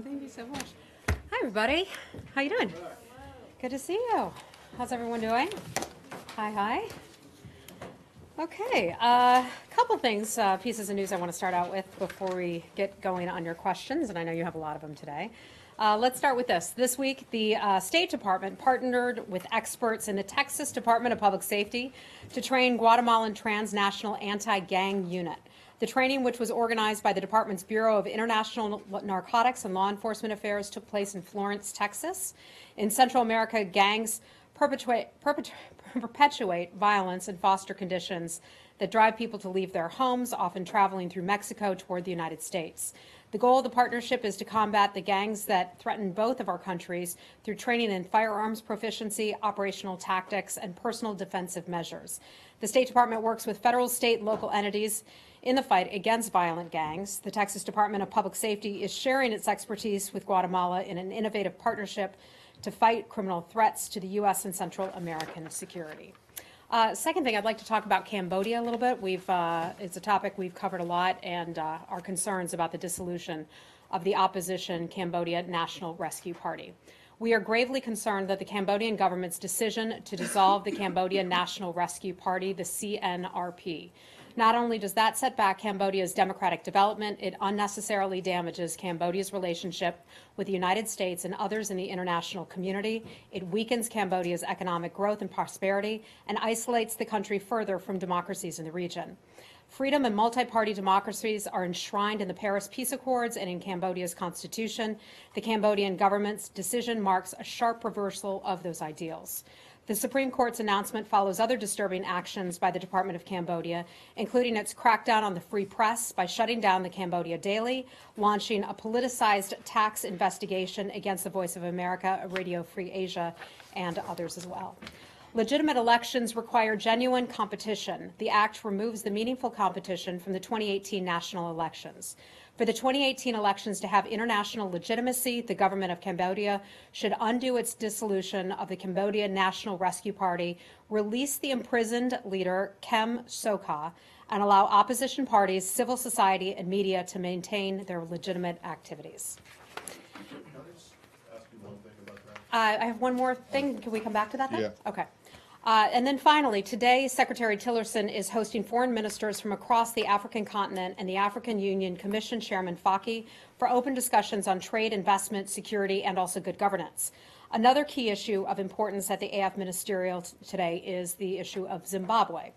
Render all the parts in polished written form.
Thank you so much. Hi, everybody. How you doing? Good to see you. How's everyone doing? Hi, hi. Okay, couple things, pieces of news I want to start out with before we get going on your questions, and I know you have a lot of them today. Let's start with this. This week, the State Department partnered with experts in the Texas Department of Public Safety to train Guatemalan transnational anti-gang unit. The training, which was organized by the department's Bureau of International Narcotics and Law Enforcement Affairs, took place in Florence, Texas. In Central America, gangs perpetuate violence and foster conditions that drive people to leave their homes, often traveling through Mexico toward the United States. The goal of the partnership is to combat the gangs that threaten both of our countries through training in firearms proficiency, operational tactics, and personal defensive measures. The State Department works with federal, state, and local entities in the fight against violent gangs. The Texas Department of Public Safety is sharing its expertise with Guatemala in an innovative partnership to fight criminal threats to the U.S. and Central American security. Second thing, I'd like to talk about Cambodia a little bit. It's a topic we've covered a lot, and our concerns about the dissolution of the opposition Cambodia National Rescue Party. We are gravely concerned that the Cambodian government's decision to dissolve the Cambodian National Rescue Party, the CNRP. Not only does that set back Cambodia's democratic development, it unnecessarily damages Cambodia's relationship with the United States and others in the international community. It weakens Cambodia's economic growth and prosperity and isolates the country further from democracies in the region. Freedom and multi-party democracies are enshrined in the Paris Peace Accords and in Cambodia's constitution. The Cambodian government's decision marks a sharp reversal of those ideals. The Supreme Court's announcement follows other disturbing actions by the Department of Cambodia, including its crackdown on the free press by shutting down the Cambodia Daily, launching a politicized tax investigation against the Voice of America, Radio Free Asia, and others as well. Legitimate elections require genuine competition. The act removes the meaningful competition from the 2018 national elections. For the 2018 elections to have international legitimacy, the government of Cambodia should undo its dissolution of the Cambodian National Rescue Party, release the imprisoned leader Kem Sokha, and allow opposition parties, civil society, and media to maintain their legitimate activities. Can I just ask you one thing about that? I have one more thing. Can we come back to that then? Yeah. Okay. And then finally, today, Secretary Tillerson is hosting foreign ministers from across the African continent and the African Union Commission Chairman Faki for open discussions on trade, investment, security, and also good governance. Another key issue of importance at the AF ministerial today is the issue of Zimbabwe.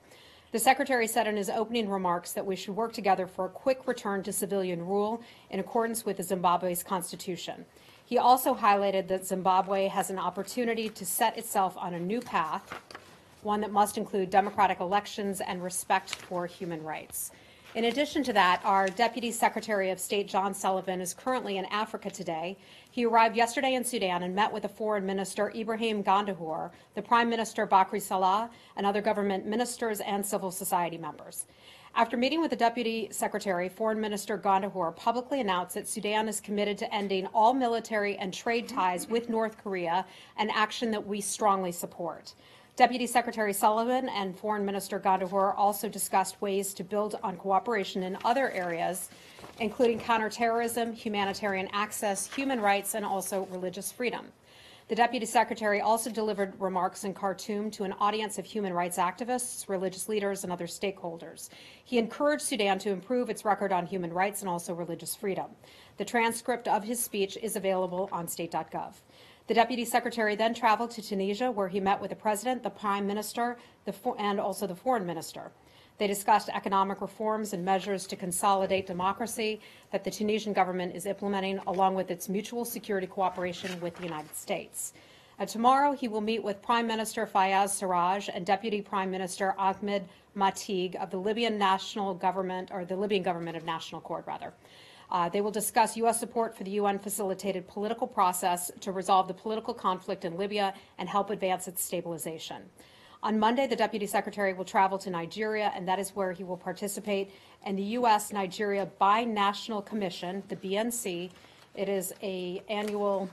The Secretary said in his opening remarks that we should work together for a quick return to civilian rule in accordance with Zimbabwe's constitution. He also highlighted that Zimbabwe has an opportunity to set itself on a new path, one that must include democratic elections and respect for human rights. In addition to that, our Deputy Secretary of State, John Sullivan, is currently in Africa today. He arrived yesterday in Sudan and met with the Foreign Minister, Ibrahim Gandahur, the Prime Minister, Bakri Salah, and other government ministers and civil society members. After meeting with the Deputy Secretary, Foreign Minister Gandahur publicly announced that Sudan is committed to ending all military and trade ties with North Korea, an action that we strongly support. Deputy Secretary Sullivan and Foreign Minister Gandahur also discussed ways to build on cooperation in other areas, including counterterrorism, humanitarian access, human rights, and also religious freedom. The Deputy Secretary also delivered remarks in Khartoum to an audience of human rights activists, religious leaders, and other stakeholders. He encouraged Sudan to improve its record on human rights and also religious freedom. The transcript of his speech is available on state.gov. The Deputy Secretary then traveled to Tunisia, where he met with the President, the Prime Minister, and also the Foreign Minister. They discussed economic reforms and measures to consolidate democracy that the Tunisian government is implementing, along with its mutual security cooperation with the United States. Tomorrow, he will meet with Prime Minister Fayez Sarraj and Deputy Prime Minister Ahmed Matig of the Libyan National Government, or the Libyan Government of National Accord, rather. They will discuss U.S. support for the UN-facilitated political process to resolve the political conflict in Libya and help advance its stabilization. On Monday, the Deputy Secretary will travel to Nigeria, and that is where he will participate in the U.S.-Nigeria Binational Commission, the BNC. It is an annual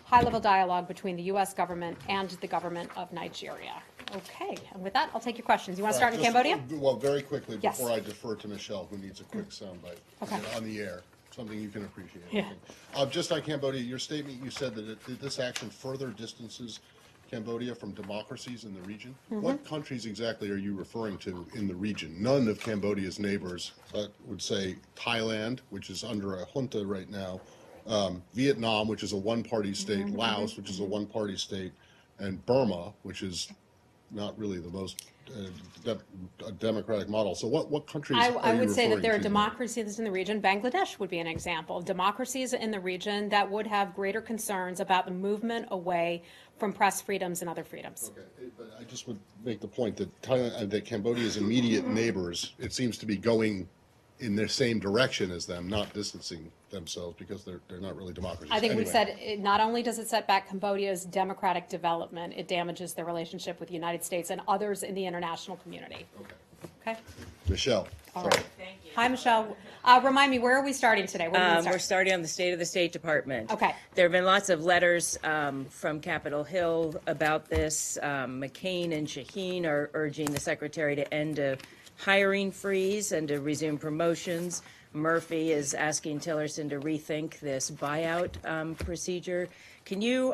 high-level dialogue between the U.S. government and the government of Nigeria. Okay, and with that, I'll take your questions. You want to start in Cambodia? Well, very quickly, Yes. before I defer to Michelle, who needs a quick soundbite Okay. on the air. something you can appreciate. I Yeah. think. Just on Cambodia, your statement, you said that this action further distances Cambodia from democracies in the region. What countries exactly are you referring to in the region? None of Cambodia's neighbors, would say Thailand, which is under a junta right now, Vietnam, which is a one-party state, Laos, which is a one-party state, and Burma, which is not really the most democratic model. So what countries are you I would say that there are referring to? democracies in the region. Bangladesh would be an example. Democracies in the region that would have greater concerns about the movement away from press freedoms and other freedoms. Okay, but I just would make the point that Thailand, that Cambodia's immediate neighbors, it seems to be going in the same direction as them, not distancing themselves because they're not really democracies. I think we've Anyway. said not only does it set back Cambodia's democratic development, it damages their relationship with the United States and others in the international community. Okay. Okay? Michelle, All sorry. right. Thank you. Hi, Michelle. Remind me, where are we starting today? Where are we We're starting on the state of the State Department. Okay. There have been lots of letters from Capitol Hill about this. McCain and Shaheen are urging the secretary to end a hiring freeze and to resume promotions. Murphy is asking Tillerson to rethink this buyout procedure. Can you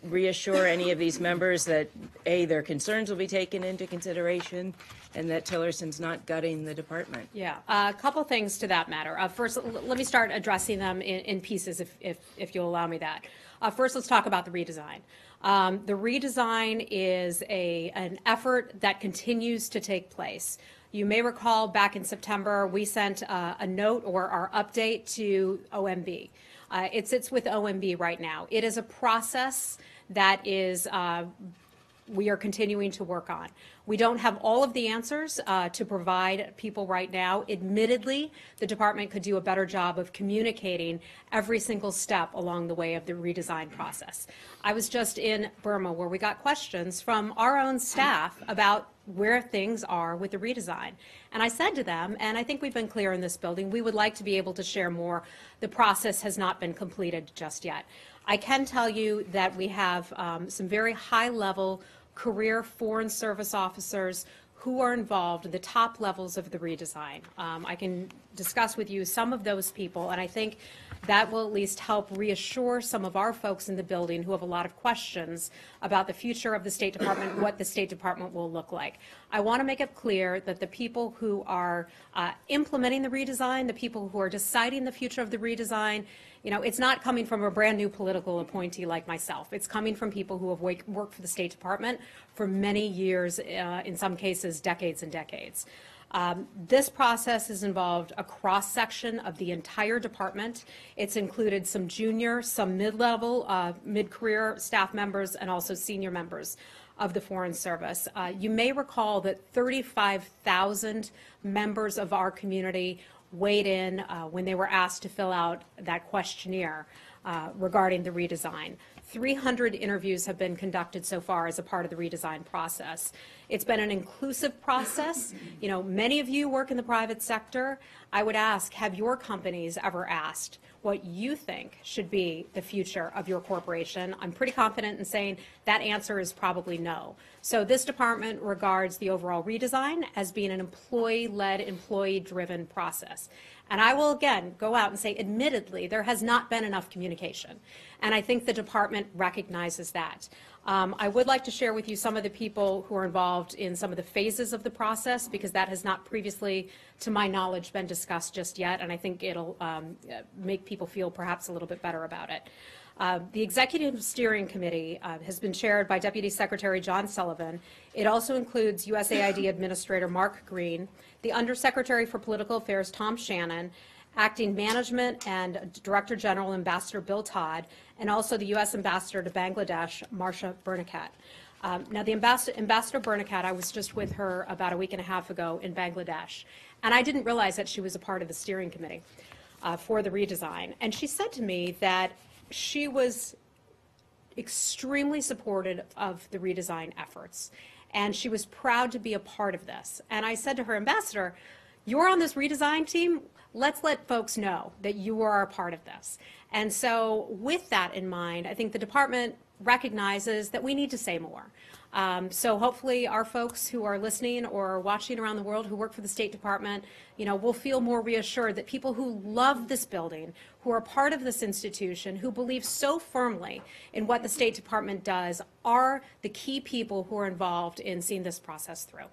reassure any of these members that, A, their concerns will be taken into consideration and that Tillerson's not gutting the department? Yeah, a couple things to that matter. First, let me start addressing them in pieces, if you'll allow me that. First, let's talk about the redesign. The redesign is an effort that continues to take place. You may recall back in September, we sent a note or our update to OMB. It sits with OMB right now. It is a process that is we are continuing to work on. We don't have all of the answers to provide people right now. Admittedly, the department could do a better job of communicating every single step along the way of the redesign process. I was just in Burma where we got questions from our own staff about where things are with the redesign. And I said to them, and I think we've been clear in this building, we would like to be able to share more. The process has not been completed just yet. I can tell you that we have some very high-level career Foreign Service officers who are involved at the top levels of the redesign. I can discuss with you some of those people, and I think that will at least help reassure some of our folks in the building who have a lot of questions about the future of the State Department, what the State Department will look like. I want to make it clear that the people who are implementing the redesign, the people who are deciding the future of the redesign, you know, it's not coming from a brand new political appointee like myself. It's coming from people who have worked for the State Department for many years, in some cases, decades and decades. This process has involved a cross-section of the entire department. It's included some junior, some mid-level, mid-career staff members, and also senior members of the Foreign Service. You may recall that 35,000 members of our community weighed in when they were asked to fill out that questionnaire regarding the redesign. 300 interviews have been conducted so far as a part of the redesign process. It's been an inclusive process. You know, many of you work in the private sector. I would ask, have your companies ever asked what you think should be the future of your corporation? I'm pretty confident in saying that answer is probably no. So this department regards the overall redesign as being an employee-led, employee-driven process. And I will again go out and say, admittedly, there has not been enough communication. And I think the department recognizes that. I would like to share with you some of the people who are involved in some of the phases of the process, because that has not previously, to my knowledge, been discussed just yet, and I think it'll make people feel perhaps a little bit better about it. The Executive Steering Committee has been chaired by Deputy Secretary John Sullivan. It also includes USAID Administrator Mark Green, the Undersecretary for Political Affairs Tom Shannon, Acting Management and Director General Ambassador Bill Todd, and also the U.S. Ambassador to Bangladesh, Marsha Bernakat. Now, the Ambassador Bernakat, I was just with her about a week and a half ago in Bangladesh, and I didn't realize that she was a part of the steering committee for the redesign. And she said to me that she was extremely supportive of the redesign efforts, and she was proud to be a part of this. And I said to her, Ambassador, you're on this redesign team. Let's let folks know that you are a part of this. And so with that in mind, I think the department recognizes that we need to say more. So hopefully our folks who are listening or watching around the world who work for the State Department, will feel more reassured that people who love this building, who are part of this institution, who believe so firmly in what the State Department does, are the key people who are involved in seeing this process through.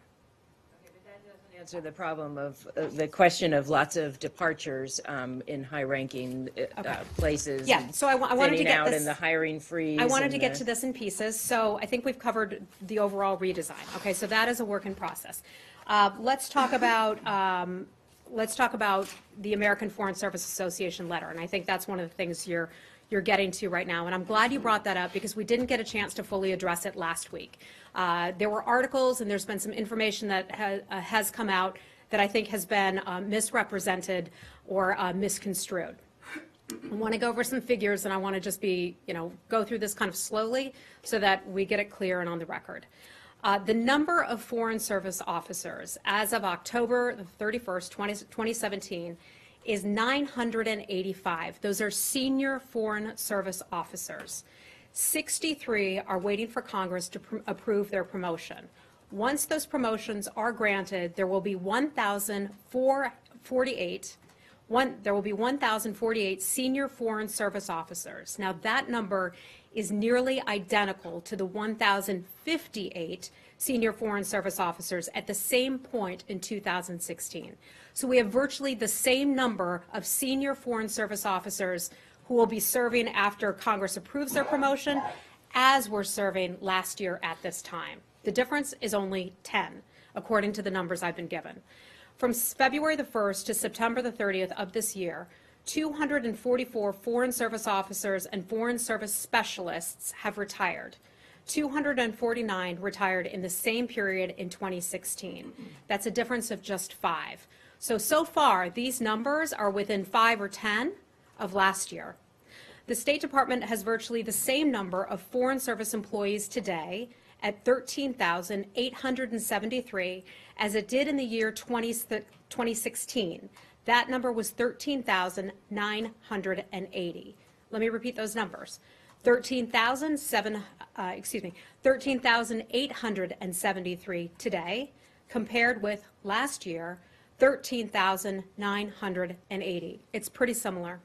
Answer the problem of the question of lots of departures in high-ranking places. Yeah, so I wanted to thinning get out this. And the hiring freeze. I wanted and to get to this in pieces, so I think we've covered the overall redesign. Okay, so that is a work in process. Let's talk about the American Foreign Service Association letter, and I think that's one of the things you're getting to right now, and I'm glad you brought that up because we didn't get a chance to fully address it last week. There were articles and there's been some information that has come out that I think has been misrepresented or misconstrued. I want to go over some figures and I want to just go through this kind of slowly so that we get it clear and on the record. The number of Foreign Service officers as of October the 31st, 2017 is 985. Those are senior Foreign Service officers. 63 are waiting for Congress to approve their promotion. Once those promotions are granted, there will be 1,048 senior Foreign Service officers. Now that number is nearly identical to the 1,058 senior Foreign Service officers at the same point in 2016. So we have virtually the same number of senior Foreign Service officers who will be serving after Congress approves their promotion as were serving last year at this time. The difference is only 10, according to the numbers I've been given. From February the 1st to September the 30th of this year, 244 Foreign Service officers and Foreign Service specialists have retired. 249 retired in the same period in 2016. That's a difference of just 5. So far, these numbers are within 5 or 10 of last year. The State Department has virtually the same number of Foreign Service employees today at 13,873 as it did in the year 2016. That number was 13,980. Let me repeat those numbers. 13,873 today, compared with last year, 13,980. It's pretty similar.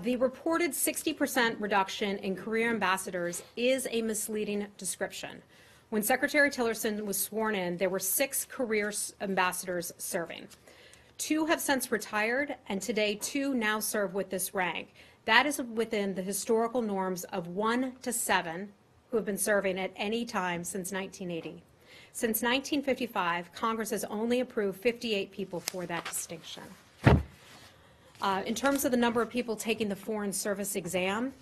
The reported 60% reduction in career ambassadors is a misleading description. When Secretary Tillerson was sworn in, there were 6 career ambassadors serving. 2 have since retired, and today 2 now serve with this rank. That is within the historical norms of 1 to 7 who have been serving at any time since 1980. Since 1955, Congress has only approved 58 people for that distinction. In terms of the number of people taking the Foreign Service exam,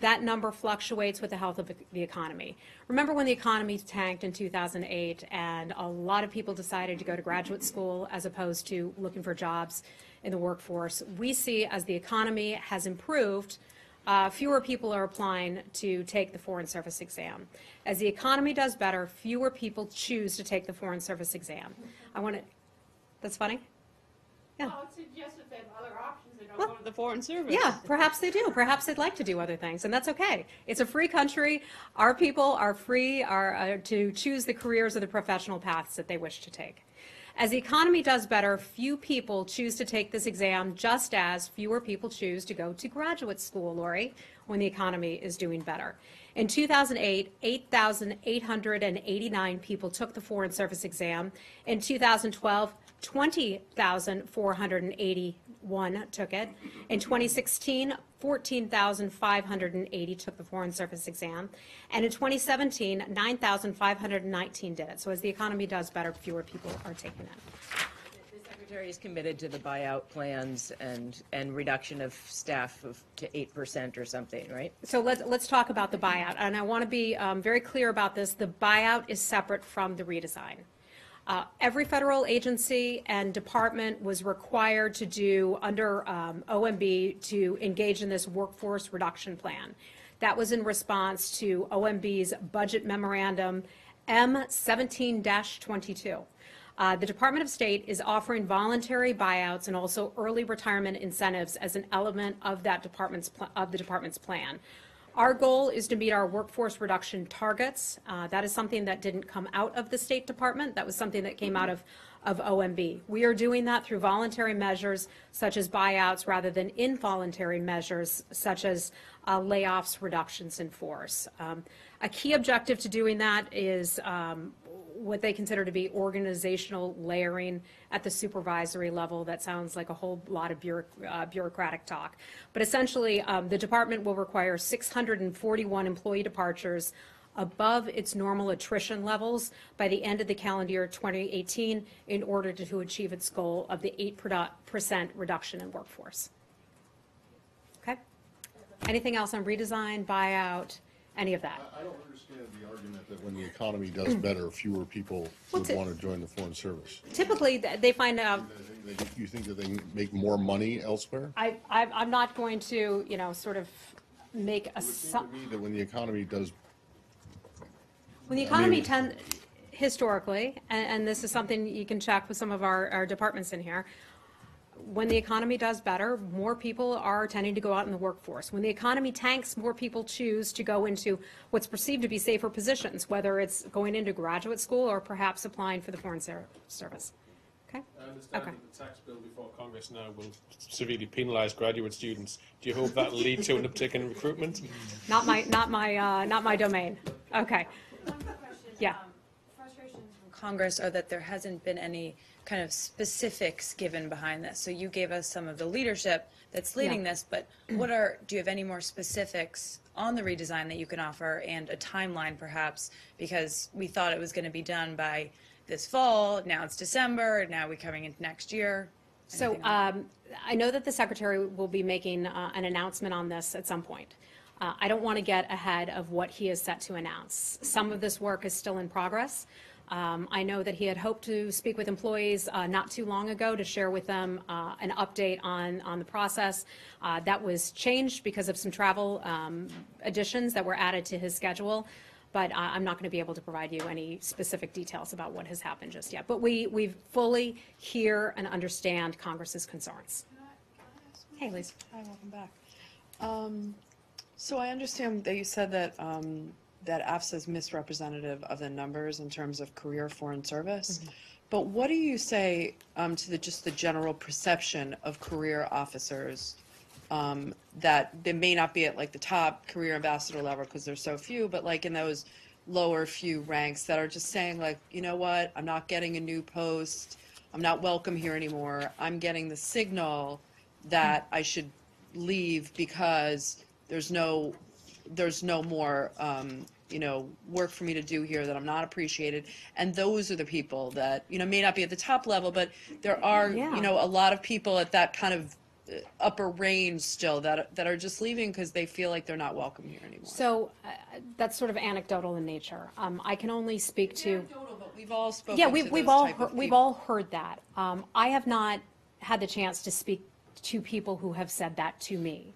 that number fluctuates with the health of the economy. Remember when the economy tanked in 2008 and a lot of people decided to go to graduate school as opposed to looking for jobs in the workforce? We see as the economy has improved, fewer people are applying to take the Foreign Service exam. As the economy does better, fewer people choose to take the Foreign Service exam. That's funny? Yeah. Well, it suggests that they have other options. They don't go to the Foreign Service. Yeah, perhaps they do. Perhaps they'd like to do other things, and that's okay. It's a free country. Our people are free to choose the careers or the professional paths that they wish to take. As the economy does better, few people choose to take this exam, just as fewer people choose to go to graduate school, Lori, when the economy is doing better. In 2008, 8,889 people took the Foreign Service exam. In 2012, 20,481 took it. In 2016, 14,580 took the Foreign Service exam. And in 2017, 9,519 did it. So as the economy does better, fewer people are taking it. The Secretary is committed to the buyout plans and reduction of staff to 8% or something, right? So let's talk about the buyout. And I want to be very clear about this. The buyout is separate from the redesign. Every federal agency and department was required to do under OMB to engage in this workforce reduction plan. That was in response to OMB's budget memorandum M17-22. The Department of State is offering voluntary buyouts and also early retirement incentives as an element of that the department's plan. Our goal is to meet our workforce reduction targets. That is something that didn't come out of the State Department. That was something that came out of OMB. We are doing that through voluntary measures such as buyouts rather than involuntary measures such as layoffs, reductions in force. A key objective to doing that is what they consider to be organizational layering at the supervisory level. That sounds like a whole lot of bureaucratic talk. But essentially, the department will require 641 employee departures above its normal attrition levels by the end of the calendar year 2018 in order to achieve its goal of the 8% reduction in workforce. Okay? Anything else on redesign, buyout, any of that? I don't understand the argument that when the economy does better, fewer people would want to join the Foreign Service. Typically, they find out. You think that they make more money elsewhere? I'm not going to, you know, sort of make a. It would seem to me that when the economy does. When the economy historically, and this is something you can check with some of our departments in here, when the economy does better, more people are tending to go out in the workforce. When the economy tanks, more people choose to go into what's perceived to be safer positions, whether it's going into graduate school or perhaps applying for the Foreign Service. Okay? I understand that the tax bill before Congress now will severely penalise graduate students. Do you hope that will lead to an uptick in recruitment? Not my domain. Okay. Yeah. Frustrations from Congress are that there hasn't been any kind of specifics given behind this. So you gave us some of the leadership that's leading this, but do you have any more specifics on the redesign that you can offer and a timeline perhaps? Because we thought it was going to be done by this fall, now it's December, now we're coming into next year. So I know that the Secretary will be making an announcement on this at some point. I don't want to get ahead of what he is set to announce. Some of this work is still in progress. I know that he had hoped to speak with employees not too long ago to share with them an update on the process. That was changed because of some travel additions that were added to his schedule. But I'm not going to be able to provide you any specific details about what has happened just yet. But we fully hear and understand Congress's concerns. Hey, Lisa. Hi, welcome back. So I understand that you said that that AFSA is misrepresentative of the numbers in terms of career foreign service. Mm-hmm. But what do you say to just the general perception of career officers that they may not be at like the top career ambassador level because there's so few, but like in those lower few ranks that are just saying like, you know what, I'm not getting a new post, I'm not welcome here anymore, I'm getting the signal that I should leave because there's no more work for me to do here, that I'm not appreciated. And those are the people that, may not be at the top level, but there are, a lot of people at that kind of upper range still that are just leaving because they feel like they're not welcome here anymore. So that's sort of anecdotal in nature. I can only speak to. Anecdotal, but we've all spoken. Yeah, we've all heard that. I have not had the chance to speak to people who have said that to me.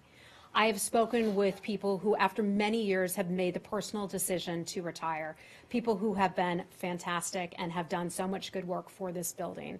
I have spoken with people who, after many years, have made the personal decision to retire. People who have been fantastic and have done so much good work for this building.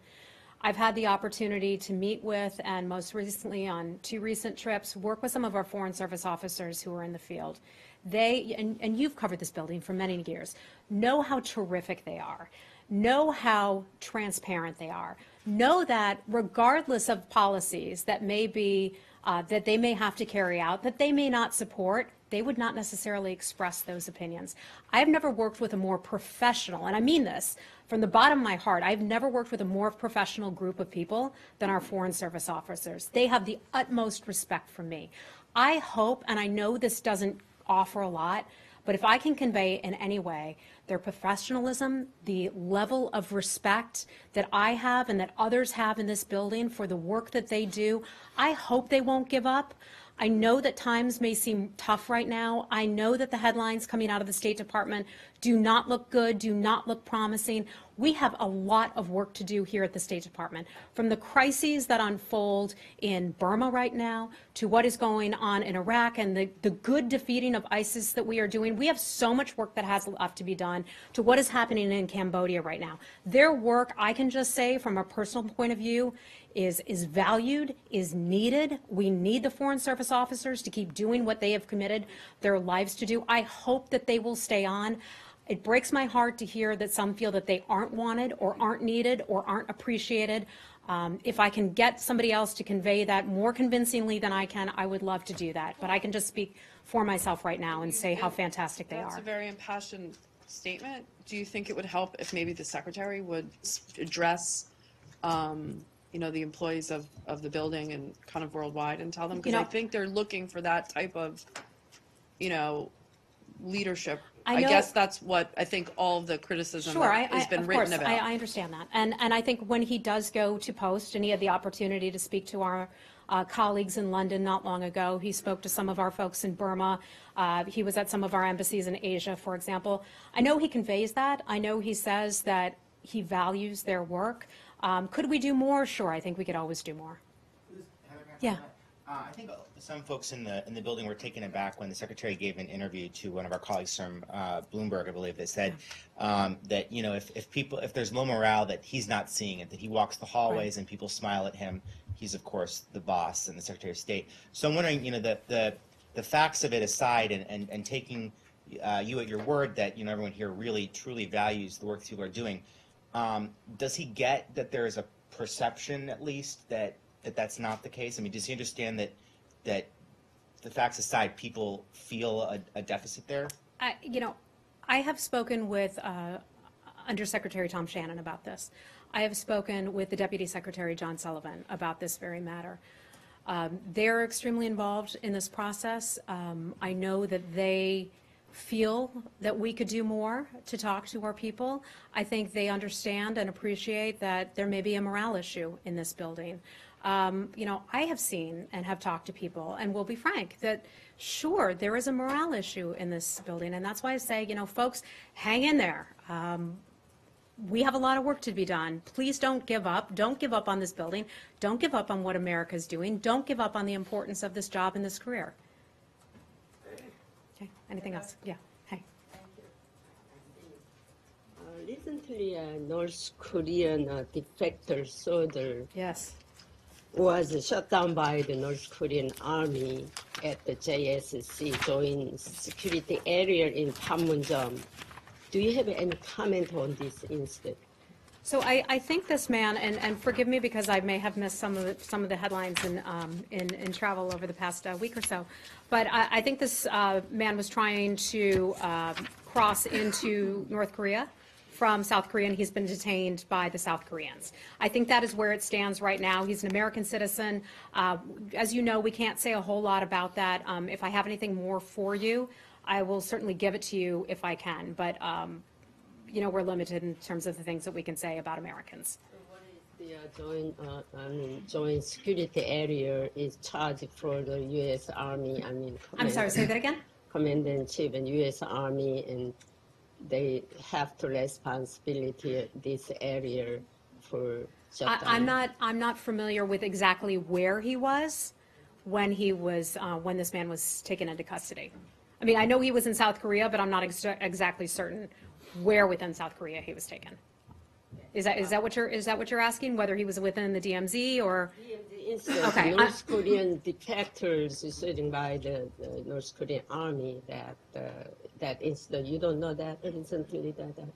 I've had the opportunity to meet with, and most recently on 2 recent trips, work with some of our Foreign Service officers who are in the field. They, and you've covered this building for many years, know how terrific they are, know how transparent they are, know that regardless of policies that may be, that they may have to carry out, that they may not support, they would not necessarily express those opinions. I've never worked with a more professional, and I mean this from the bottom of my heart, I've never worked with a more professional group of people than our Foreign Service officers. They have the utmost respect for me. I hope, and I know this doesn't offer a lot, but if I can convey in any way their professionalism, the level of respect that I have and that others have in this building for the work that they do, I hope they won't give up. I know that times may seem tough right now. I know that the headlines coming out of the State Department do not look good, do not look promising. We have a lot of work to do here at the State Department, from the crises that unfold in Burma right now to what is going on in Iraq and the good defeating of ISIS that we are doing. We have so much work that has left to be done. on to what is happening in Cambodia right now. Their work, I can just say from a personal point of view, is valued, is needed. We need the Foreign Service officers to keep doing what they have committed their lives to do. I hope that they will stay on. It breaks my heart to hear that some feel that they aren't wanted or aren't needed or aren't appreciated. If I can get somebody else to convey that more convincingly than I can, I would love to do that. But I can just speak for myself right now and say how fantastic they That's are. a very impassioned statement. Do you think it would help if maybe the secretary would address, the employees of the building and kind of worldwide and tell them? Because I think they're looking for that type of, leadership. I guess that's what I think all of the criticism that has been written about. I understand that. And I think when he does go to post, and he had the opportunity to speak to our colleagues in London not long ago, he spoke to some of our folks in Burma, he was at some of our embassies in Asia, for example. I know he conveys that. I know he says that he values their work. Could we do more? Sure, I think we could always do more. Yeah. I think some folks in the building were taken aback when the secretary gave an interview to one of our colleagues from Bloomberg, I believe, that said that if there's low morale, that he's not seeing it, that he walks the hallways and people smile at him. He's of course the boss and the Secretary of State. So I'm wondering, the facts of it aside, and taking you at your word that everyone here really truly values the work that people are doing. Does he get that there is a perception, at least, that that's not the case? I mean, does he understand that the facts aside, people feel a deficit there? I have spoken with Undersecretary Tom Shannon about this. I have spoken with the Deputy Secretary John Sullivan about this very matter. They're extremely involved in this process. I know that they feel that we could do more to talk to our people. I think they understand and appreciate that there may be a morale issue in this building. I have seen and have talked to people, and will be frank, that sure, there is a morale issue in this building, and that's why I say, folks, hang in there. We have a lot of work to be done. Please don't give up. Don't give up on this building. Don't give up on what America is doing. Don't give up on the importance of this job and this career. Okay, anything else? Yeah, hey. Recently, North Korean defector soldier Yes. was shot down by the North Korean army at the JSC, joint security area in Panmunjom. Do you have any comment on this incident? So I think this man, and forgive me because I may have missed some of the headlines in travel over the past week or so, but I think this man was trying to cross into North Korea from South Korea, and he's been detained by the South Koreans. I think that is where it stands right now. He's an American citizen. As you know, we can't say a whole lot about that. If I have anything more for you, I will certainly give it to you if I can. But, we're limited in terms of the things that we can say about Americans. So what is the joint security area is charged for the U.S. Army? I'm sorry, say that again? Commander-in-Chief and U.S. Army, and they have to responsibility this area for shutdown. I'm not familiar with exactly where he was when this man was taken into custody. I mean, I know he was in South Korea, but I'm not exactly certain where within South Korea he was taken. Is that what you're asking? Whether he was within the DMZ or? Okay. North Korean defectors sitting by the North Korean army that incident. You don't know that recently that.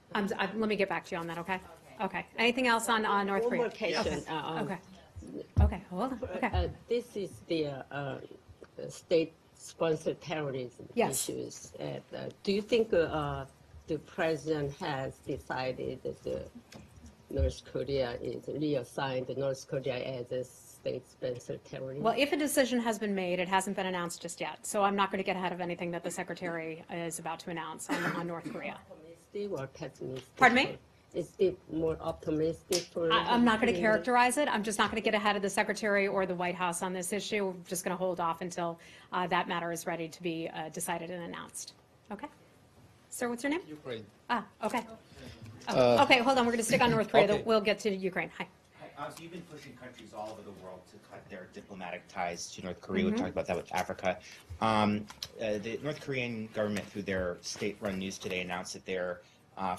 Let me get back to you on that. Okay. Okay. Anything else on North Korea? One more question. Okay. Okay. Hold on. Okay. This is the state-sponsored terrorism issues. Do you think the president has decided that North Korea is reassigned North Korea as a state-sponsored terrorism? Well, if a decision has been made, it hasn't been announced just yet. So I'm not going to get ahead of anything that the secretary is about to announce on North Korea. Optimistic or pessimistic? Pardon me? Is it more optimistic for? I'm not going to characterize it. I'm just not going to get ahead of the secretary or the White House on this issue. We're just going to hold off until that matter is ready to be decided and announced. Okay? Sir, what's your name? Ukraine. Okay. Okay, hold on. We're going to stick on North Korea. Okay. We'll get to Ukraine. Hi. So you've been pushing countries all over the world to cut their diplomatic ties to North Korea. We talked about that with Africa. The North Korean government, through their state-run news today, announced that they're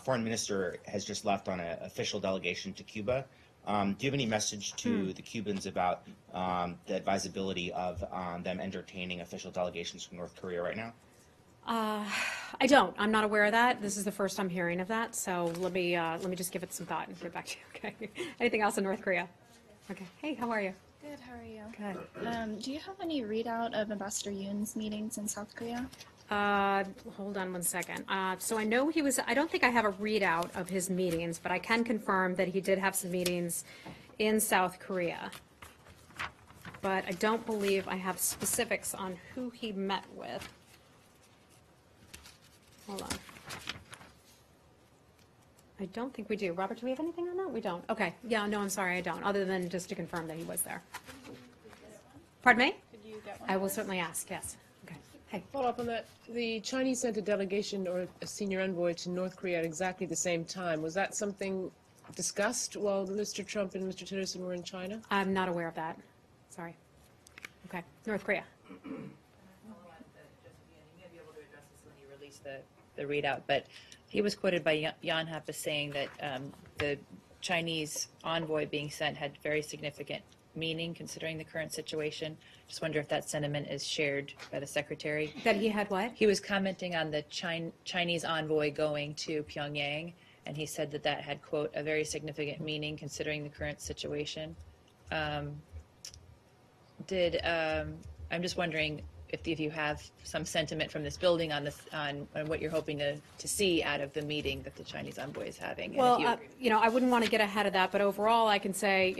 foreign minister has just left on an official delegation to Cuba. Do you have any message to the Cubans about the advisability of them entertaining official delegations from North Korea right now? I don't. I'm not aware of that. This is the first I'm hearing of that. So let me just give it some thought and get back to you. Okay. Anything else in North Korea? Okay. Hey, how are you? Good, how are you? Good. Do you have any readout of Ambassador Yoon's meetings in South Korea? Hold on one second. So I know I don't think I have a readout of his meetings, but I can confirm that he did have some meetings in South Korea. But I don't believe I have specifics on who he met with. Hold on. I don't think we do. Robert, do we have anything on that? We don't. Okay. Yeah, no, I'm sorry, I don't, other than just to confirm that he was there. Pardon me? Could you get one? I will certainly ask, yes. Okay. Hey. Follow up on that. The Chinese sent a delegation or a senior envoy to North Korea at exactly the same time. Was that something discussed while Mr. Trump and Mr. Tillerson were in China? I'm not aware of that. Sorry. Okay. North Korea. You may be able to address this when you release the readout, but he was quoted by Jan Happ as saying that the Chinese envoy being sent had very significant meaning considering the current situation. Just wonder if that sentiment is shared by the secretary. That he had what? He was commenting on the Chinese envoy going to Pyongyang, and he said that that had, quote, a very significant meaning considering the current situation. I'm just wondering if you have some sentiment from this building on this on what you're hoping to see out of the meeting that the Chinese envoy is having. Well, I wouldn't want to get ahead of that, but overall, I can say,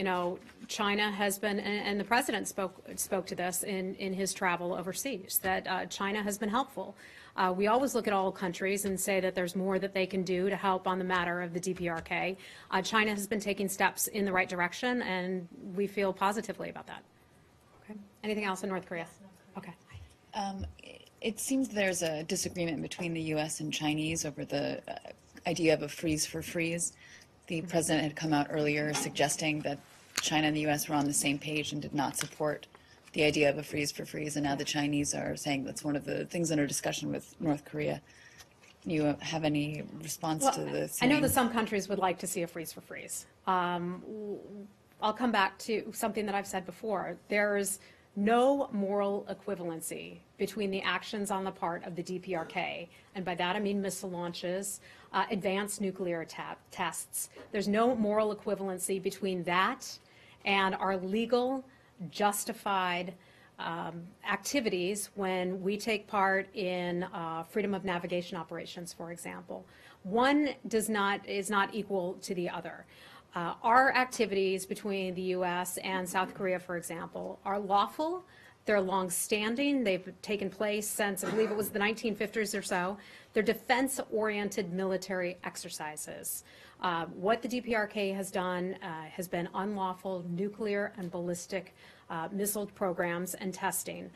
China has been, and the president spoke to this in his travel overseas, that China has been helpful. We always look at all countries and say that there's more that they can do to help on the matter of the DPRK. China has been taking steps in the right direction, and we feel positively about that. Okay. Anything else in North Korea? Okay. It seems there's a disagreement between the U.S. and Chinese over the idea of a freeze for freeze. The president had come out earlier suggesting that China and the U.S. were on the same page and did not support the idea of a freeze for freeze, and now the Chinese are saying that's one of the things under discussion with North Korea. Do you have any response to this? I know that some countries would like to see a freeze for freeze. I'll come back to something that I've said before. There's no moral equivalency between the actions on the part of the DPRK, and by that I mean missile launches, advanced nuclear tests. There's no moral equivalency between that and our legal, justified activities when we take part in freedom of navigation operations, for example. One is not equal to the other. Our activities between the U.S. and South Korea, for example, are lawful. They're long-standing. They've taken place since, I believe it was the 1950s or so. They're defense-oriented military exercises. What the DPRK has done has been unlawful nuclear and ballistic missile programs and testing.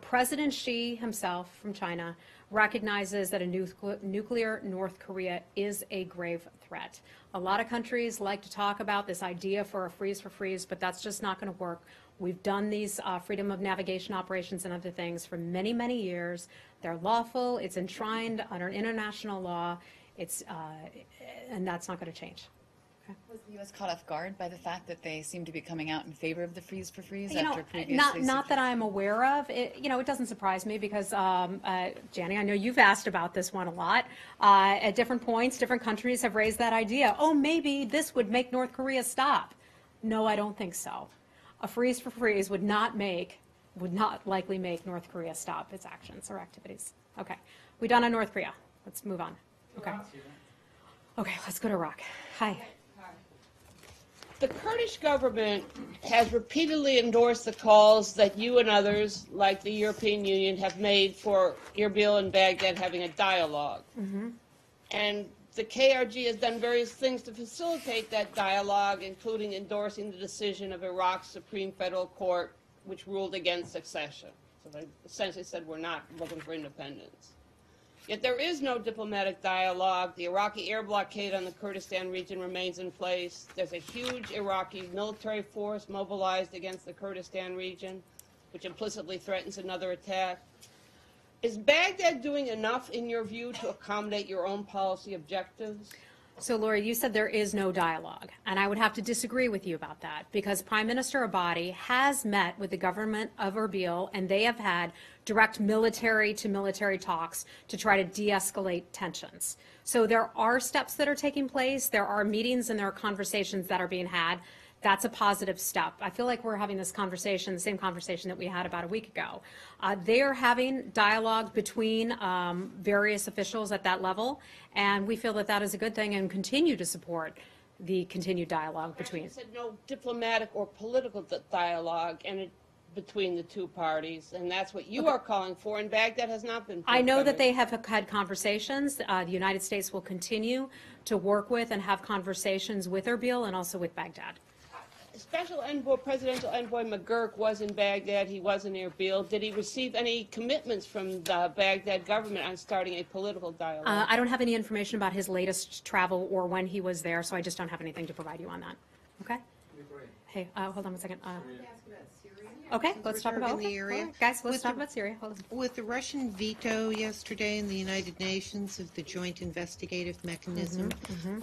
President Xi himself from China recognizes that a nuclear North Korea is a grave threat. A lot of countries like to talk about this idea for a freeze for freeze, but that's just not going to work. We've done these freedom of navigation operations and other things for many, many years. They're lawful. It's enshrined under international law. And that's not going to change. Was the U.S. caught off guard by the fact that they seem to be coming out in favor of the freeze for freeze after previously? Not that I'm aware of. It doesn't surprise me because, Janny, I know you've asked about this one a lot. At different points, different countries have raised that idea. Oh, maybe this would make North Korea stop. No, I don't think so. A freeze for freeze would not likely make North Korea stop its actions or activities. Okay, we done on North Korea. Let's move on. Okay. Okay, let's go to Iraq. Hi. The Kurdish government has repeatedly endorsed the calls that you and others, like the European Union, have made for Erbil and Baghdad having a dialogue. Mm-hmm. And the KRG has done various things to facilitate that dialogue, including endorsing the decision of Iraq's Supreme Federal Court, which ruled against succession. So they essentially said we're not looking for independence. Yet there is no diplomatic dialogue. The Iraqi air blockade on the Kurdistan region remains in place. There's a huge Iraqi military force mobilized against the Kurdistan region, which implicitly threatens another attack. Is Baghdad doing enough, in your view, to accommodate your own policy objectives? So, Lori, you said there is no dialogue, and I would have to disagree with you about that, because Prime Minister Abadi has met with the government of Erbil, and they have had direct military-to-military talks to try to de-escalate tensions. So there are steps that are taking place, there are meetings and there are conversations that are being had. That's a positive step. I feel like we're having this conversation, the same conversation that we had about a week ago. They are having dialogue between various officials at that level, and we feel that that is a good thing and continue to support the continued dialogue between. You said no diplomatic or political dialogue between the two parties, and that's what you are calling for, and Baghdad has not been. I know that they have had conversations. The United States will continue to work with and have conversations with Erbil and also with Baghdad. Special Envoy, Presidential Envoy McGurk was in Baghdad. He was in Erbil. Did he receive any commitments from the Baghdad government on starting a political dialogue? I don't have any information about his latest travel or when he was there, so I just don't have anything to provide you on that. Okay? Hey, hold on one second. Okay, let's talk about the area. Right, guys, let's talk about Syria. Hold on. With the Russian veto yesterday in the United Nations of the Joint Investigative Mechanism,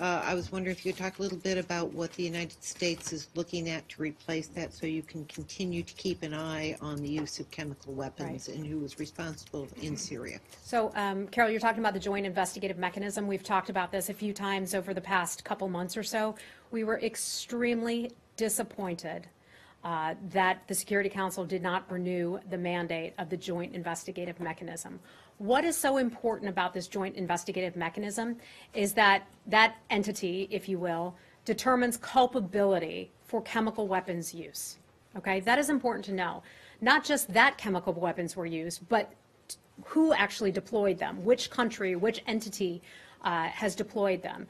I was wondering if you could talk a little bit about what the United States is looking at to replace that, so you can continue to keep an eye on the use of chemical weapons and who is responsible in Syria. So, Carol, you're talking about the Joint Investigative Mechanism. We've talked about this a few times over the past couple months or so. We were extremely disappointed that the Security Council did not renew the mandate of the Joint Investigative Mechanism. What is so important about this Joint Investigative Mechanism is that that entity, if you will, determines culpability for chemical weapons use. Okay, that is important to know. Not just that chemical weapons were used, but who actually deployed them, which country, which entity has deployed them.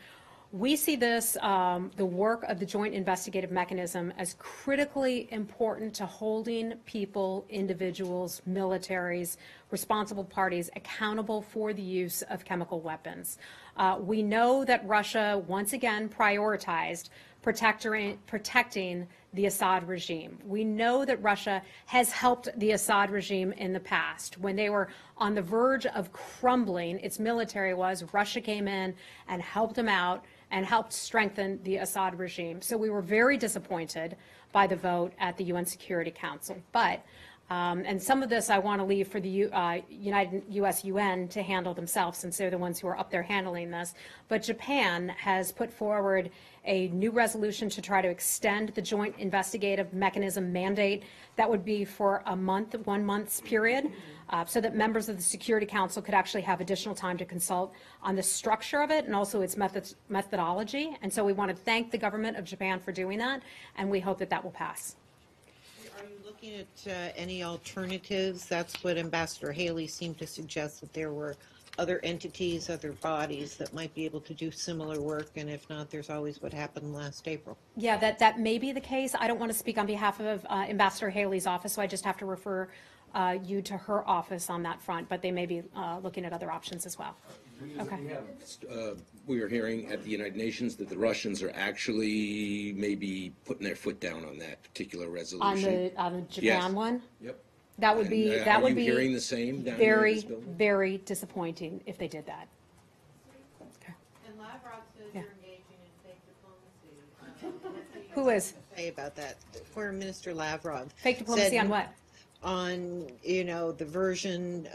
We see this, the work of the Joint Investigative Mechanism, as critically important to holding people, individuals, militaries, responsible parties accountable for the use of chemical weapons. We know that Russia, once again, prioritized protecting the Assad regime. We know that Russia has helped the Assad regime in the past. When they were on the verge of crumbling, its military was, Russia came in and helped them out and helped strengthen the Assad regime. So we were very disappointed by the vote at the UN Security Council. But, and some of this I want to leave for the UN to handle themselves, since they're the ones who are up there handling this. But Japan has put forward a new resolution to try to extend the Joint Investigative Mechanism mandate. That would be for a month, 1 month's period, so that members of the Security Council could actually have additional time to consult on the structure of it and also its methodology. And so we want to thank the government of Japan for doing that, and we hope that that will pass. Are you looking at any alternatives? That's what Ambassador Haley seemed to suggest, that there were other entities, other bodies that might be able to do similar work, and if not, there's always what happened last April. Yeah, that may be the case. I don't want to speak on behalf of Ambassador Haley's office, so I just have to refer you to her office on that front, but they may be looking at other options as well. Okay. We are hearing at the United Nations that the Russians are actually maybe putting their foot down on that particular resolution. On the Japan Yes. one? Yep. That would be, that would be hearing the same down here in very, this building? very disappointing if they did that. Okay. And Lavrov says Yeah. you're engaging in fake diplomacy. Who is? Say about that. Foreign Minister Lavrov. Fake diplomacy said on what? On, the version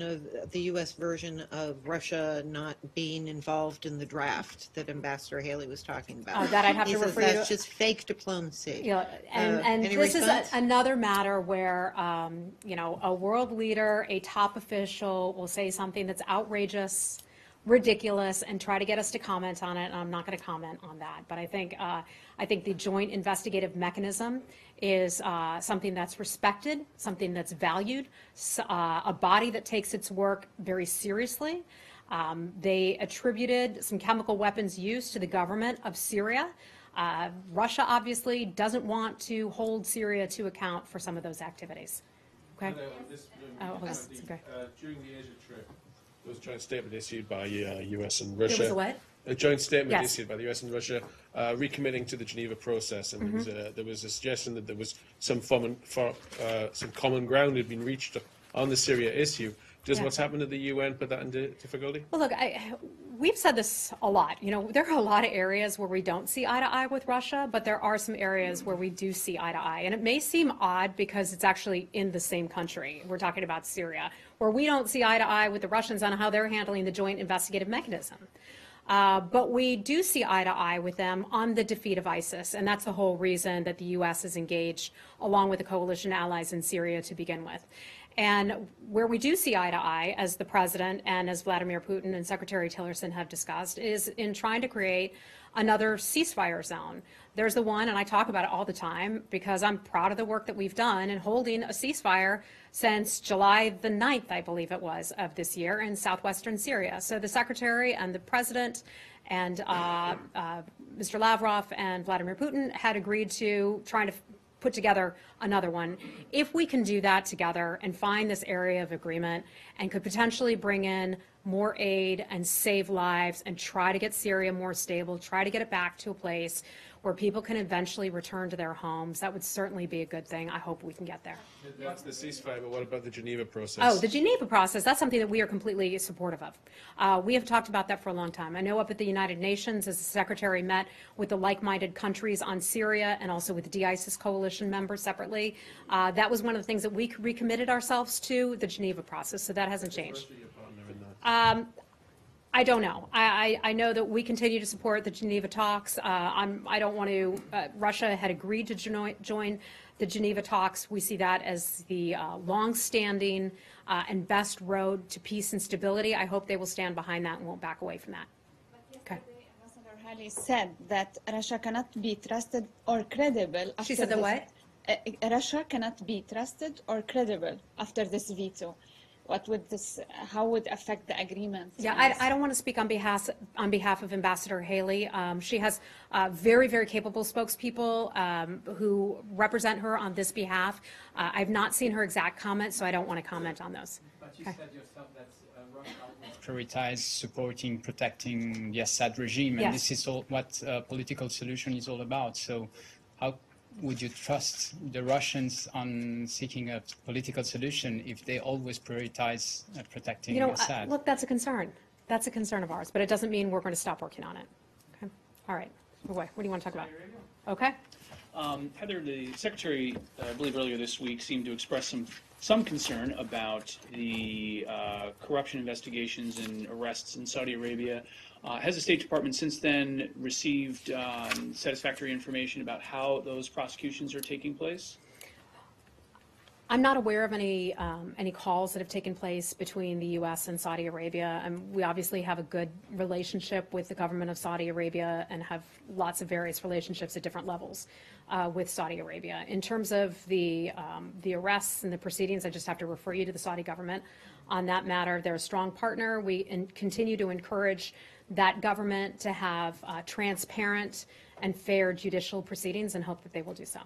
of the U.S. version of Russia not being involved in the draft that Ambassador Haley was talking about. That I'd have He to says refer you that's to. just fake diplomacy. Yeah, and Any this response? is another matter where, a world leader, a top official will say something that's outrageous, ridiculous, and try to get us to comment on it, and I'm not going to comment on that. But I think the Joint Investigative Mechanism is something that's respected, something that's valued, a body that takes its work very seriously. They attributed some chemical weapons use to the government of Syria. Russia obviously doesn't want to hold Syria to account for some of those activities. Okay? Okay. During the Asia trip, there was a joint statement issued by US and Russia. There was a what? A joint statement Yes. issued by the US and Russia recommitting to the Geneva process, and there was a suggestion that there was some common ground had been reached on the Syria issue. Does Yeah. what's happened at the UN put that into difficulty? Well, look, we've said this a lot. You know, there are a lot of areas where we don't see eye to eye with Russia, but there are some areas where we do see eye to eye. And it may seem odd because it's actually in the same country. We're talking about Syria, where we don't see eye to eye with the Russians on how they're handling the joint investigative mechanism. But we do see eye to eye with them on the defeat of ISIS, and that's the whole reason that the U.S. is engaged, along with the coalition allies in Syria to begin with. And where we do see eye to eye, as the President and as Vladimir Putin and Secretary Tillerson have discussed, is in trying to create another ceasefire zone. There's the one, and I talk about it all the time because I'm proud of the work that we've done in holding a ceasefire since July the 9th, I believe it was, of this year in southwestern Syria. So the Secretary and the President and Mr. Lavrov and Vladimir Putin had agreed to trying to put together another one. If we can do that together and find this area of agreement and could potentially bring in more aid and save lives and try to get Syria more stable, try to get it back to a place where people can eventually return to their homes, that would certainly be a good thing. I hope we can get there. That's the ceasefire, but what about the Geneva process? Oh, the Geneva process, that's something that we are completely supportive of. We have talked about that for a long time. I know up at the United Nations, as the Secretary met with the like-minded countries on Syria and also with the de-ISIS coalition members separately, that was one of the things that we recommitted ourselves to, the Geneva process, so that hasn't changed. I don't know. I know that we continue to support the Geneva talks. I don't want to, Russia had agreed to join the Geneva talks. We see that as the long-standing and best road to peace and stability. I hope they will stand behind that and won't back away from that. Okay. Ambassador Haley said that Russia cannot be trusted or credible. She said the what? Russia cannot be trusted or credible after this veto. What would this? How would it affect the agreement? Yeah, I don't want to speak on behalf of Ambassador Haley. She has very, very capable spokespeople who represent her on this behalf. I've not seen her exact comments, so I don't want to comment on those. But you said yourself that Russia will prioritize supporting, protecting the Assad regime, and Yes. this is all what political solution is all about. So, how would you trust the Russians on seeking a political solution if they always prioritize protecting Assad? Look, that's a concern. That's a concern of ours, but it doesn't mean we're going to stop working on it. Okay. All right. What do you want to talk about? Okay. Heather, the Secretary, I believe earlier this week, seemed to express some concern about the corruption investigations and arrests in Saudi Arabia. Has the State Department since then received satisfactory information about how those prosecutions are taking place? I'm not aware of any calls that have taken place between the U.S. and Saudi Arabia. We obviously have a good relationship with the government of Saudi Arabia and have lots of various relationships at different levels with Saudi Arabia. In terms of the arrests and the proceedings, I just have to refer you to the Saudi government on that matter. They're a strong partner. We continue to encourage that government to have transparent and fair judicial proceedings and hope that they will do so.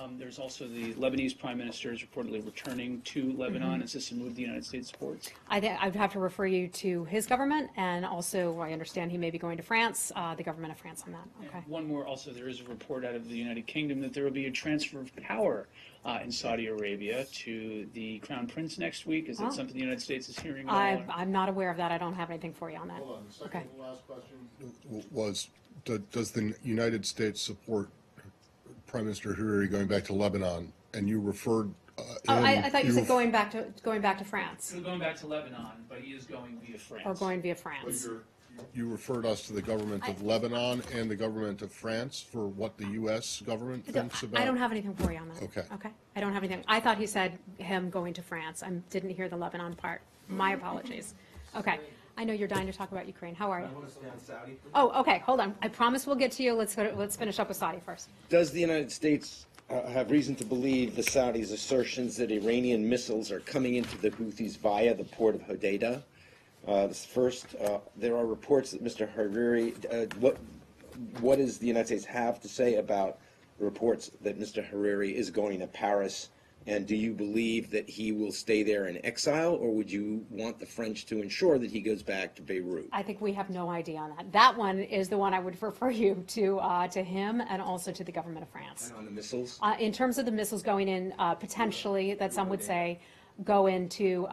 And there's also the Lebanese Prime Minister is reportedly returning to Lebanon. Is this a move the United States supports? I'd have to refer you to his government, and also I understand he may be going to France, the government of France on that. Okay. And one more, also, there is a report out of the United Kingdom that there will be a transfer of power in Saudi Arabia to the Crown Prince next week. Is that something the United States is hearing about? I'm not aware of that. I don't have anything for you on that. Hold on. The second to last question was, does the United States support Prime Minister Hariri going back to Lebanon? And you referred. I thought you said going back to France. He's going back to Lebanon, but he is going via France. Or going via France. You referred us to the government of Lebanon and the government of France for what the U.S. government thinks about. I don't have anything for you on that. Okay. Okay. I don't have anything. I thought he said him going to France. I didn't hear the Lebanon part. My apologies. Okay. I know you're dying to talk about Ukraine. How are you? Oh, okay. Hold on. I promise we'll get to you. Let's finish up with Saudi first. Does the United States have reason to believe the Saudis' assertions that Iranian missiles are coming into the Houthis via the port of Hodeidah? First, there are reports that Mr. Hariri, what does the United States have to say about reports that Mr. Hariri is going to Paris? And do you believe that he will stay there in exile, or would you want the French to ensure that he goes back to Beirut? I think we have no idea on that. That one is the one I would refer you to him and also to the government of France. And on the missiles? In terms of the missiles going in, potentially, that some would say, go into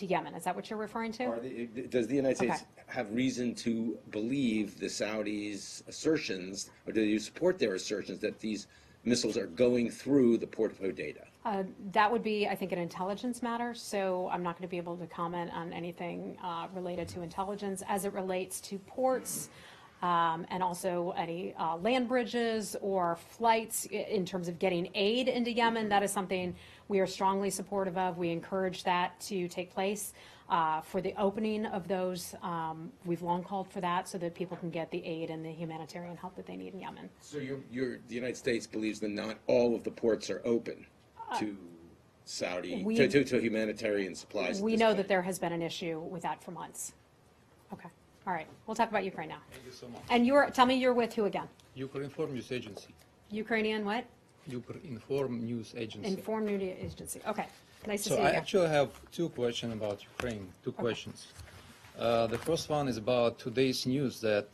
Yemen. Is that what you're referring to? Does the United States have reason to believe the Saudis' assertions, or do you support their assertions that these missiles are going through the port of Hodeidah? That would be, I think, an intelligence matter, so I'm not going to be able to comment on anything related to intelligence as it relates to ports and also any land bridges or flights in terms of getting aid into Yemen. That is something we are strongly supportive of. We encourage that to take place. For the opening of those, we've long called for that so that people can get the aid and the humanitarian help that they need in Yemen. So the United States believes that not all of the ports are open to Saudi, to humanitarian supplies. We know that there has been an issue with that for months. Okay. All right. We'll talk about Ukraine now. Thank you so much. And tell me you're with who again? Ukrinform News Agency. Ukrainian what? Ukrinform News Agency. Inform News Agency. Okay. Nice to see So you I again. actually have two questions about Ukraine. Two questions. The first one is about today's news that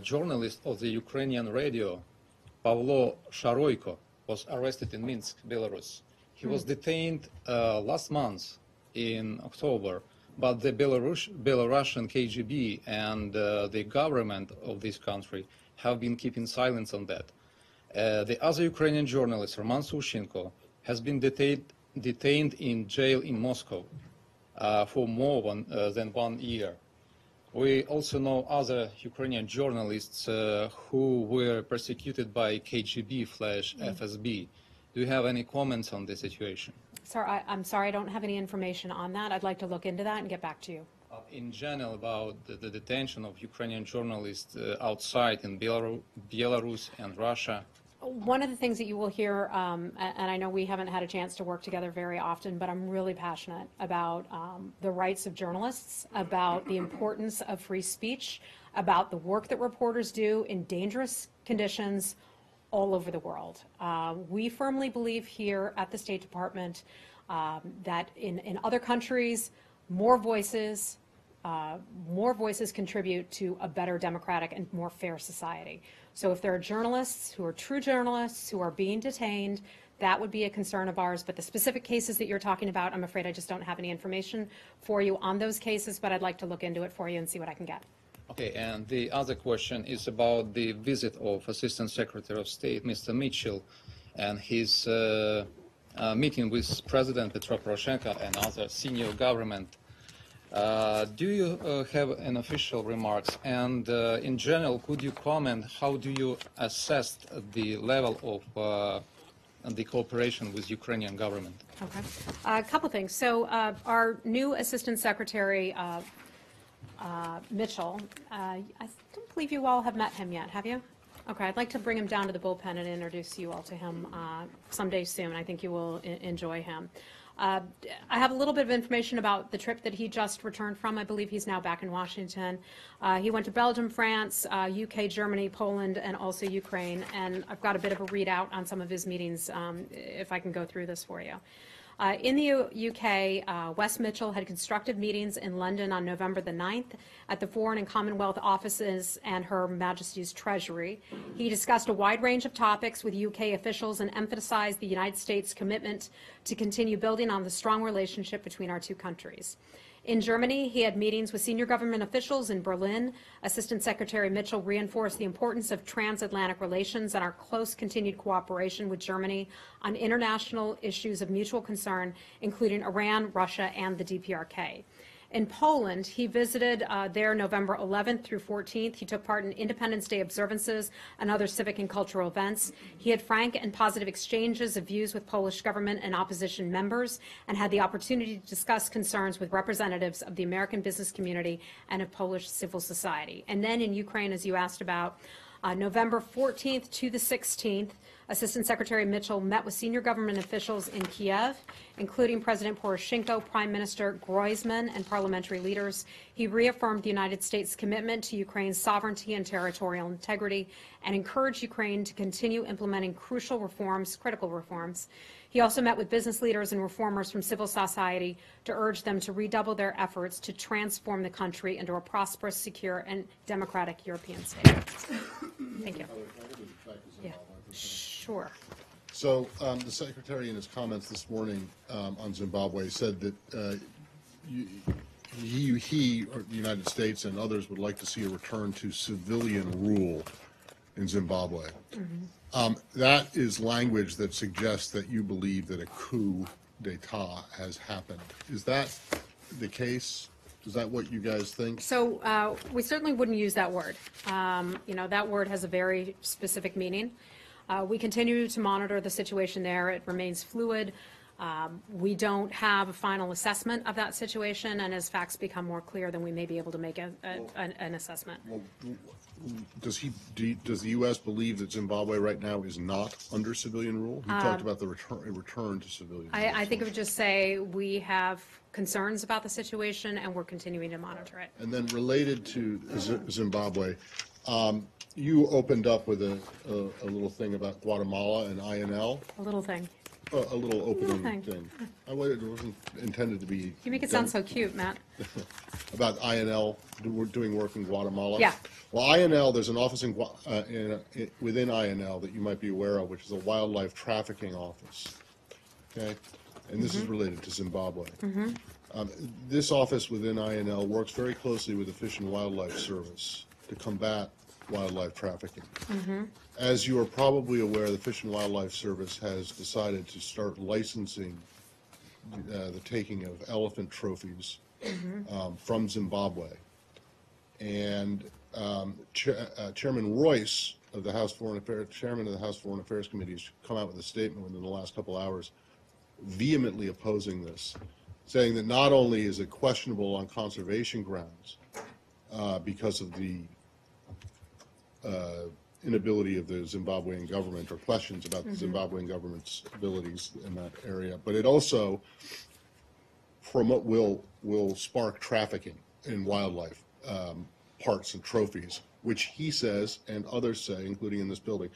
journalist of the Ukrainian radio, Pavlo Sharoyko, was arrested in Minsk, Belarus. He was detained last month in October, but the Belarusian KGB and the government of this country have been keeping silence on that. The other Ukrainian journalist, Roman Sushenko, has been detained in jail in Moscow for more than 1 year. We also know other Ukrainian journalists who were persecuted by KGB/FSB. Do you have any comments on this situation? I'm sorry, I don't have any information on that. I'd like to look into that and get back to you. In general, about the detention of Ukrainian journalists outside in Belarus and Russia. One of the things that you will hear, and I know we haven't had a chance to work together very often, but I'm really passionate about the rights of journalists, about the importance of free speech, about the work that reporters do in dangerous conditions all over the world. We firmly believe here at the State Department that in other countries, more voices contribute to a better democratic and more fair society. So if there are journalists who are true journalists who are being detained, that would be a concern of ours. But the specific cases that you're talking about, I'm afraid I just don't have any information for you on those cases, but I'd like to look into it for you and see what I can get. Okay, and the other question is about the visit of Assistant Secretary of State, Mr. Mitchell, and his meeting with President Petro Poroshenko and other senior government. Do you have an official remarks? And in general, could you comment, how do you assess the level of the cooperation with Ukrainian government? Okay. A couple things. So our new Assistant Secretary, Mitchell, I don't believe you all have met him yet, have you? Okay, I'd like to bring him down to the bullpen and introduce you all to him someday soon. I think you will enjoy him. I have a little bit of information about the trip that he just returned from. I believe he's now back in Washington. He went to Belgium, France, UK, Germany, Poland, and also Ukraine. And I've got a bit of a readout on some of his meetings, if I can go through this for you. In the UK, Wes Mitchell had constructive meetings in London on November the 9th at the Foreign and Commonwealth Offices and Her Majesty's Treasury. He discussed a wide range of topics with UK officials and emphasized the United States' commitment to continue building on the strong relationship between our two countries. In Germany, he had meetings with senior government officials in Berlin. Assistant Secretary Mitchell reinforced the importance of transatlantic relations and our close continued cooperation with Germany on international issues of mutual concern, including Iran, Russia, and the DPRK. In Poland, he visited there November 11th through 14th. He took part in Independence Day observances and other civic and cultural events. He had frank and positive exchanges of views with Polish government and opposition members and had the opportunity to discuss concerns with representatives of the American business community and of Polish civil society. And then in Ukraine, as you asked about, November 14th to the 16th, Assistant Secretary Mitchell met with senior government officials in Kiev, including President Poroshenko, Prime Minister Groysman, and parliamentary leaders. He reaffirmed the United States' commitment to Ukraine's sovereignty and territorial integrity and encouraged Ukraine to continue implementing critical reforms. He also met with business leaders and reformers from civil society to urge them to redouble their efforts to transform the country into a prosperous, secure, and democratic European state. Thank you. Yeah. Sure. So the Secretary in his comments this morning on Zimbabwe said that he, or the United States and others would like to see a return to civilian rule in Zimbabwe. That is language that suggests that you believe that a coup d'etat has happened. Is that the case? Is that what you guys think? So we certainly wouldn't use that word. That word has a very specific meaning. We continue to monitor the situation there. It remains fluid. We don't have a final assessment of that situation, and as facts become more clear, then we may be able to make an assessment. Well, does the U.S. believe that Zimbabwe right now is not under civilian rule? He talked about the return to civilian rule. I think it would just say we have concerns about the situation, and we're continuing to monitor it. And then related to Zimbabwe, you opened up with a little thing about Guatemala and INL. A little thing. A little opening thing. It wasn't intended to be. You make it sound so cute, Matt. About INL, we're doing work in Guatemala. Yeah. Well, INL, there's an office within INL that you might be aware of, which is a wildlife trafficking office. Okay, and this is related to Zimbabwe. This office within INL works very closely with the Fish and Wildlife Service to combat wildlife trafficking. As you are probably aware, the Fish and Wildlife Service has decided to start licensing the taking of elephant trophies from Zimbabwe. And Chairman Royce of the House Foreign Affairs, Chairman of the House Foreign Affairs Committee, has come out with a statement within the last couple hours vehemently opposing this, saying that not only is it questionable on conservation grounds because of the inability of the Zimbabwean government, or questions about the Zimbabwean government's abilities in that area, but it also will spark trafficking in wildlife parts and trophies, which he says and others say, including in this building,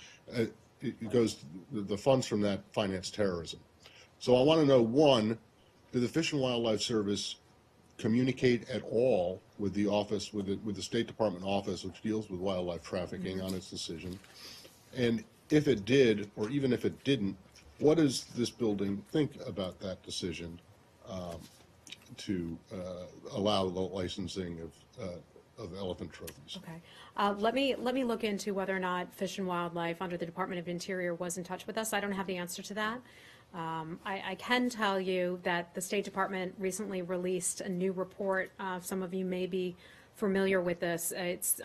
the funds from that finance terrorism. So I want to know, one, did the Fish and Wildlife Service communicate at all with the office, with the State Department office, which deals with wildlife trafficking, on its decision? And if it did, or even if it didn't, what does this building think about that decision to allow the licensing of elephant trophies? Okay. Let me look into whether or not Fish and Wildlife under the Department of Interior was in touch with us. I don't have the answer to that. I can tell you that the State Department recently released a new report. Some of you may be familiar with this. It's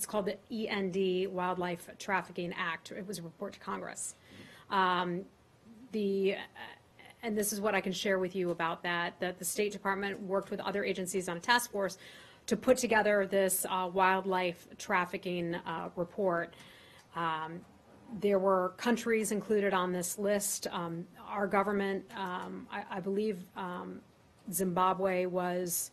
called the END Wildlife Trafficking Act. It was a report to Congress. And this is what I can share with you about that the State Department worked with other agencies on a task force to put together this wildlife trafficking report. There were countries included on this list. Our government, I believe Zimbabwe was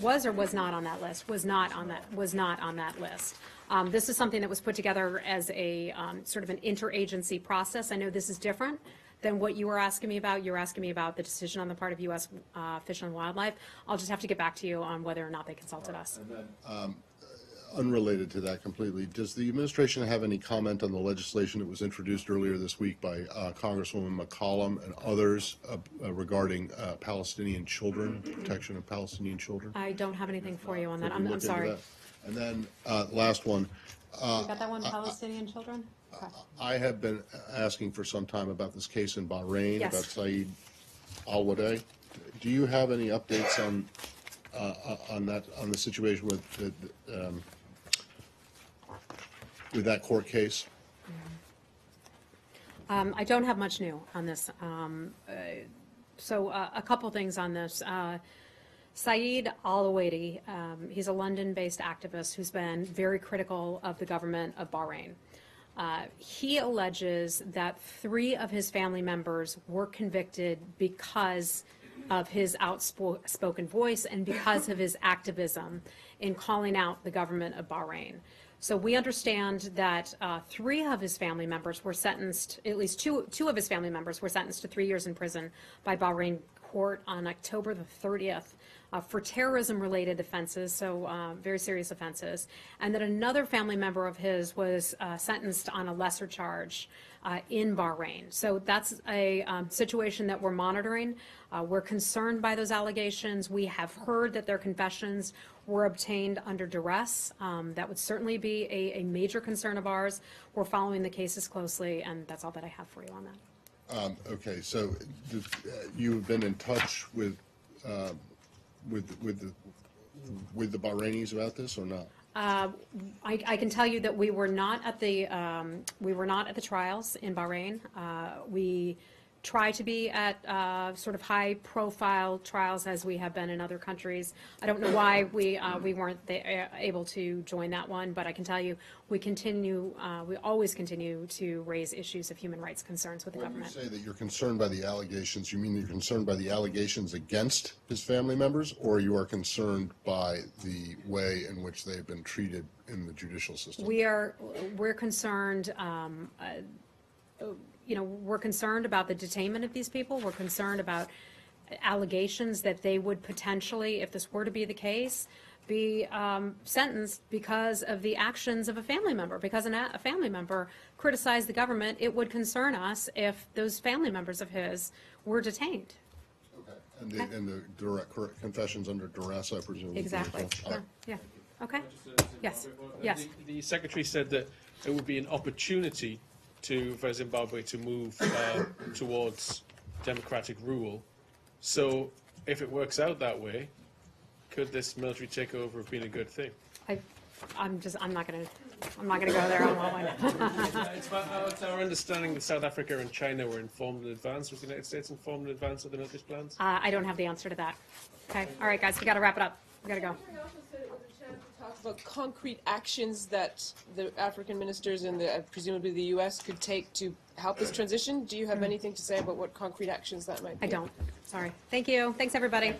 or was not on that list, was not on that list. This is something that was put together as a sort of an interagency process. I know this is different than what you were asking me about. You're asking me about the decision on the part of U.S. Fish and Wildlife. I'll just have to get back to you on whether or not they consulted us. And then, unrelated to that completely, does the administration have any comment on the legislation that was introduced earlier this week by Congresswoman McCollum and others regarding Palestinian children, protection of Palestinian children? I don't have anything for you on that. I'm sorry. And then last one. You got that one, Palestinian children? Okay. I have been asking for some time about this case in Bahrain, Yes. about Saeed al-Wadeh. Do you have any updates on the situation with that court case? I don't have much new on this. So a couple things on this. Saeed al-Wadeh, he's a London-based activist who's been very critical of the government of Bahrain. He alleges that 3 of his family members were convicted because of his outspoken voice and because of his activism in calling out the government of Bahrain. So we understand that 3 of his family members were sentenced, at least two of his family members were sentenced to 3 years in prison by Bahrain court on October the 30th for terrorism-related offenses, so very serious offenses, and that another family member of his was sentenced on a lesser charge in Bahrain. So that's a situation that we're monitoring. We're concerned by those allegations. We have heard that their confessions were obtained under duress. That would certainly be a major concern of ours. We're following the cases closely, and that's all that I have for you on that. Okay, so you've been in touch with the Bahrainis about this or not? I can tell you that we were not at the trials in Bahrain. We try to be at sort of high-profile trials as we have been in other countries. I don't know why we weren't able to join that one, but I can tell you we always continue to raise issues of human rights concerns with the government. When you say that you're concerned by the allegations, you mean you're concerned by the allegations against his family members, or you are concerned by the way in which they've been treated in the judicial system? We're concerned. We're concerned about the detainment of these people. We're concerned about allegations that they would potentially, if this were to be the case, be sentenced because of the actions of a family member. Because a family member criticized the government, it would concern us if those family members of his were detained. Okay. And the direct confessions under duress, I presume. Exactly. Sure. Yeah. Okay. Yes. Yes. The Secretary said that it would be an opportunity for Zimbabwe to move towards democratic rule. So if it works out that way, could this military takeover have been a good thing? I'm not going to go there on one. It's our understanding that South Africa and China were informed in advance. Was the United States informed in advance of the military's plans? I don't have the answer to that. Okay. All right, guys, we got to wrap it up. We got to go. Talk about concrete actions that the African ministers and presumably the U.S. could take to help this transition. Do you have anything to say about what concrete actions that might be? I don't. Sorry. Thank you. Thanks, everybody.